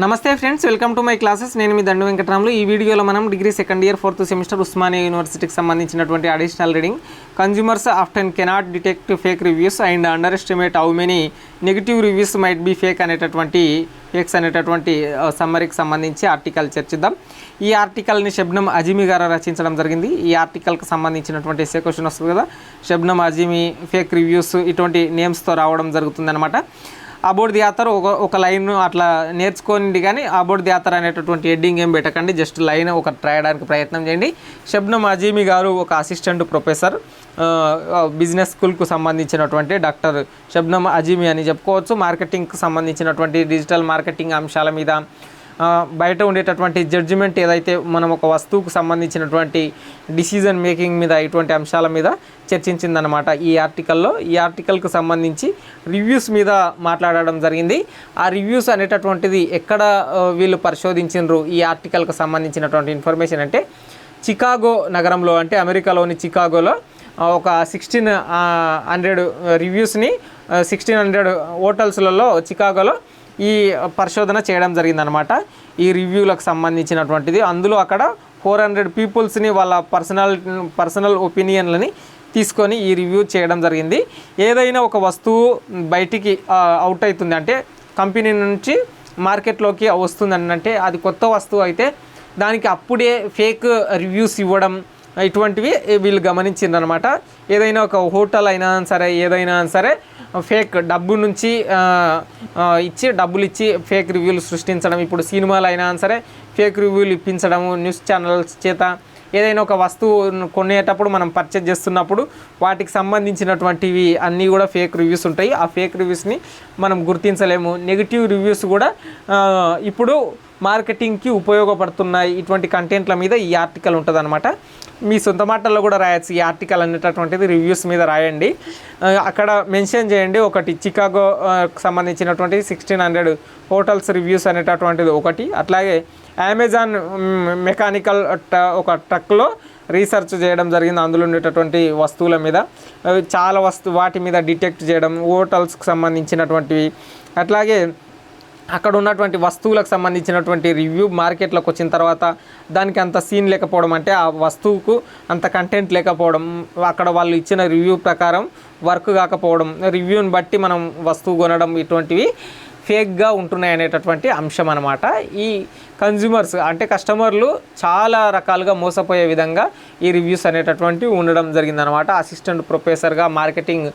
నమస్తే friends, welcome to my classes. నేను మీ దండు వెంకటరాములు. ఈ వీడియోలో మనం degree second year 4th semester Osmania యూనివర్సిటీకి సంబంధించినటువంటి additional reading consumers often cannot detect fake reviews and underestimate how many negative reviews might be fake అనేటటువంటి సమ్మరీకి సంబంధించి ఆర్టికల్ చర్చిద్దాం. ఈ ఆర్టికల్ని షబ్నమ్ అజీమి గారు రచించడం జరిగింది. ఈ ఆర్టికల్కి సంబంధించినటువంటి ఎస్ఏ క్వశ్చన్ వస్తుంది కదా, షబ్నమ్ అజీమి ఫేక్ రివ్యూస్ ఇటువంటి నేమ్స్తో రావడం జరుగుతుందన్నమాట. అబౌట్ ది ఆథర్ ఒక లైన్ అట్లా నేర్చుకోండి, కానీ అబౌట్ ది ఆథర్ అనేటటువంటి హెడ్డింగ్ ఏం పెట్టకండి, జస్ట్ లైన్ ఒకటి రాయడానికి ప్రయత్నం చేయండి. షబ్నమ్ అజీమి గారు ఒక అసిస్టెంట్ ప్రొఫెసర్, బిజినెస్ స్కూల్కు సంబంధించినటువంటి డాక్టర్ షబ్నమ్ అజీమి అని చెప్పుకోవచ్చు. మార్కెటింగ్కి సంబంధించినటువంటి డిజిటల్ మార్కెటింగ్ అంశాల మీద, బయట ఉండేటటువంటి జడ్జిమెంట్ ఏదైతే మనం ఒక వస్తువుకు సంబంధించినటువంటి డిసిజన్ మేకింగ్ మీద ఇటువంటి అంశాల మీద చర్చించిందనమాట ఈ ఆర్టికల్లో. ఈ ఆర్టికల్కు సంబంధించి రివ్యూస్ మీద మాట్లాడడం జరిగింది. ఆ రివ్యూస్ అనేటటువంటిది ఎక్కడ వీళ్ళు పరిశోధించారు ఈ ఆర్టికల్కు సంబంధించినటువంటి ఇన్ఫర్మేషన్ అంటే, చికాగో నగరంలో, అంటే అమెరికాలోని చికాగోలో ఒక 1600 రివ్యూస్ని 1600 హోటల్స్లలో చికాగోలో ఈ పరిశోధన చేయడం జరిగిందనమాట. ఈ రివ్యూలకు సంబంధించినటువంటిది అందులో అక్కడ 400 పీపుల్స్ని వాళ్ళ పర్సనల్ ఒపీనియన్లని తీసుకొని ఈ రివ్యూ చేయడం జరిగింది. ఏదైనా ఒక వస్తువు బయటికి అవుట్ అవుతుంది అంటే, కంపెనీ నుంచి మార్కెట్లోకి వస్తుందని అంటే అది కొత్త వస్తువు అయితే దానికి అప్పుడే ఫేక్ రివ్యూస్ ఇవ్వడం ఇటువంటివి వీళ్ళు గమనించిందనమాట. ఏదైనా ఒక హోటల్ అయినా సరే, ఏదైనా సరే ఫేక్ డబ్బులు ఇచ్చి ఫేక్ రివ్యూలు సృష్టించడం. ఇప్పుడు సినిమాలు అయినా సరే ఫేక్ రివ్యూలు ఇప్పించడము, న్యూస్ ఛానల్స్ చేత. ఏదైనా ఒక వస్తువు కొనేటప్పుడు మనం పర్చేజ్ చేస్తున్నప్పుడు వాటికి సంబంధించినటువంటివి అన్నీ కూడా ఫేక్ రివ్యూస్ ఉంటాయి. ఆ ఫేక్ రివ్యూస్ని మనం గుర్తించలేము. నెగిటివ్ రివ్యూస్ కూడా ఇప్పుడు మార్కెటింగ్కి ఉపయోగపడుతున్నాయి. ఇటువంటి కంటెంట్ల మీద ఈ ఆర్టికల్ ఉంటుంది అనమాట. మీ సొంత మాటల్లో కూడా రాయొచ్చు. ఈ ఆర్టికల్ అనేటటువంటిది రివ్యూస్ మీద రాయండి. అక్కడ మెన్షన్ చేయండి. ఒకటి చికాగో సంబంధించినటువంటి 1600 హోటల్స్ రివ్యూస్ అనేటటువంటిది ఒకటి. అట్లాగే అమెజాన్ మెకానికల్ ఒక ట్రక్లో రీసెర్చ్ చేయడం జరిగింది. అందులో ఉండేటటువంటి వస్తువుల మీద చాలా వాటి మీద డిటెక్ట్ చేయడం, హోటల్స్కి సంబంధించినటువంటివి. అట్లాగే అక్కడ ఉన్నటువంటి వస్తువులకు సంబంధించినటువంటి రివ్యూ మార్కెట్లోకి వచ్చిన తర్వాత దానికి అంత సీన్ లేకపోవడం, అంటే ఆ వస్తువుకు అంత కంటెంట్ లేకపోవడం, అక్కడ వాళ్ళు ఇచ్చిన రివ్యూ ప్రకారం వర్క్ కాకపోవడం, రివ్యూని బట్టి మనం వస్తువు కొనడం, ఇటువంటివి ఫేక్గా ఉంటున్నాయి అనేటటువంటి అంశం అనమాట. ఈ కన్జ్యూమర్స్ అంటే కస్టమర్లు చాలా రకాలుగా మోసపోయే విధంగా ఈ రివ్యూస్ అనేటటువంటి ఉండడం జరిగిందనమాట. అసిస్టెంట్ ప్రొఫెసర్గా మార్కెటింగ్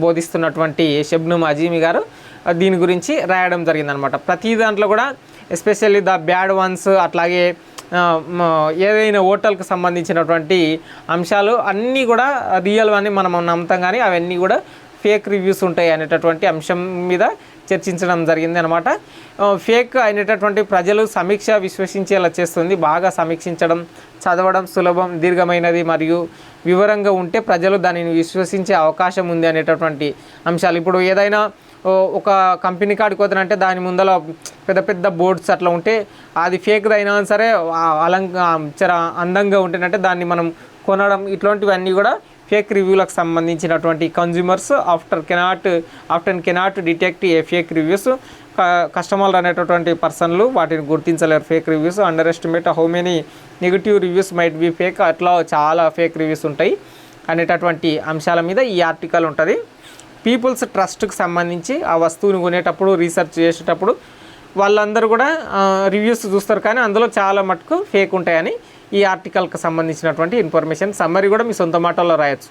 బోధిస్తున్నటువంటి షబ్నమ్ అజీమి గారు దీని గురించి రాయడం జరిగిందనమాట. ప్రతి దాంట్లో కూడా ఎస్పెషల్లీ ద బ్యాడ్ వన్స్, అట్లాగే ఏదైనా హోటల్కి సంబంధించినటువంటి అంశాలు అన్నీ కూడా రియల్ అని మనం నమ్ముతాం, కానీ అవన్నీ కూడా ఫేక్ రివ్యూస్ ఉంటాయి అనేటటువంటి అంశం మీద చర్చించడం జరిగింది అనమాట. ఫేక్ అయినటువంటి ప్రజలు సమీక్ష విశ్వసించేలా చేస్తుంది. బాగా సమీక్షించడం, చదవడం సులభం, దీర్ఘమైనది మరియు వివరంగా ఉంటే ప్రజలు దానిని విశ్వసించే అవకాశం ఉంది అనేటటువంటి అంశాలు. ఇప్పుడు ఏదైనా ఒక కంపెనీ కాడికి పోతానంటే దాని ముందర పెద్ద పెద్ద బోర్డ్స్ అట్లా ఉంటే అది ఫేక్ అయినా సరే అందంగా ఉంటేనంటే దాన్ని మనం కొనడం, ఇట్లాంటివన్నీ కూడా ఫేక్ రివ్యూలకు సంబంధించినటువంటి consumers often cannot detect a fake reviews. కస్టమర్లు అనేటటువంటి పర్సన్లు వాటిని గుర్తించలేరు fake reviews. Underestimate how many negative reviews might be fake. అట్లా చాలా ఫేక్ రివ్యూస్ ఉంటాయి అనేటటువంటి అంశాల మీద ఈ ఆర్టికల్ ఉంటుంది. పీపుల్స్ ట్రస్ట్కి సంబంధించి ఆ వస్తువుని కొనేటప్పుడు, రీసెర్చ్ చేసేటప్పుడు వాళ్ళందరూ కూడా రివ్యూస్ చూస్తారు, కానీ అందులో చాలా మటుకు ఫేక్ ఉంటాయని ఈ ఆర్టికల్కి సంబంధించినటువంటి ఇన్ఫర్మేషన్. సమ్మరీ కూడా మీ సొంత మాటల్లో రాయొచ్చు.